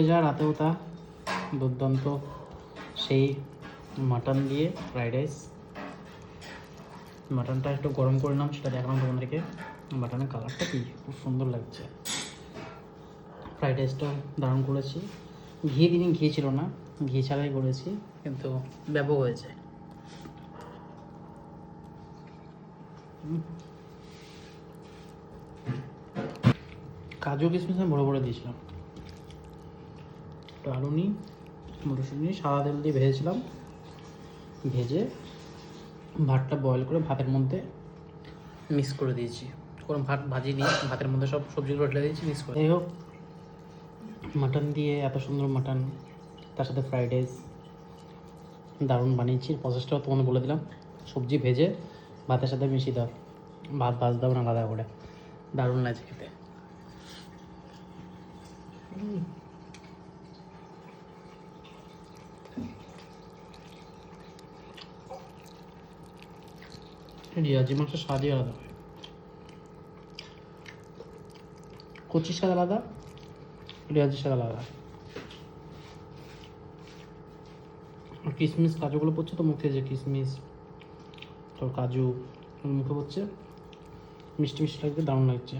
যা রাতেও তা দুর্দান্ত সেই মাটন দিয়ে ফ্রাইড রাইস। মাটনটা একটু গরম করে নাম, সেটা দেখালাম তোমাদেরকে। মাটনের কালারটা কি খুব সুন্দর লাগছে। ফ্রাইড রাইসটা দারুণ করেছি। ঘি দিনই, ঘি ছিল না, ঘি ছাড়াই করেছি, কিন্তু ব্যাপক হয়েছে। কাজু কিশমিশ আমি বড় বড় দিয়েছিলাম। একটু আলু নিই, মটরশুঁটি সাদা তেল দিয়ে ভেজেছিলাম। ভেজে ভাতটা বয়েল করে ভাতের মধ্যে মিক্স করে দিয়েছি। কোনো ভাত ভাজিনি, ভাতের মধ্যে সব সবজিগুলো ঢেলে দিয়েছি মিক্স করে। যাই হোক, মাটন দিয়ে এত সুন্দর মাটন, তার সাথে ফ্রাইড রাইস দারুণ বানিয়েছি। প্রসেসটাও তোমাদের বলে দিলাম। সবজি ভেজে ভাতের সাথে মিশিয়ে দাও, ভাত ভাজ দাও না আলাদা করে, দারুণ লাগছে খেতে। রিয়াজি মাংসের স্বাদই আলাদা, কচির স্বাদ আলাদা, রিয়াজির স্বাদ আলাদা। আর কিশমিশ কাজুগুলো পড়ছে তো মুখে, যে কিশমিশ তো কাজু মুখে পড়ছে, মিষ্টি মিষ্টি লাগছে, দারুণ লাগছে।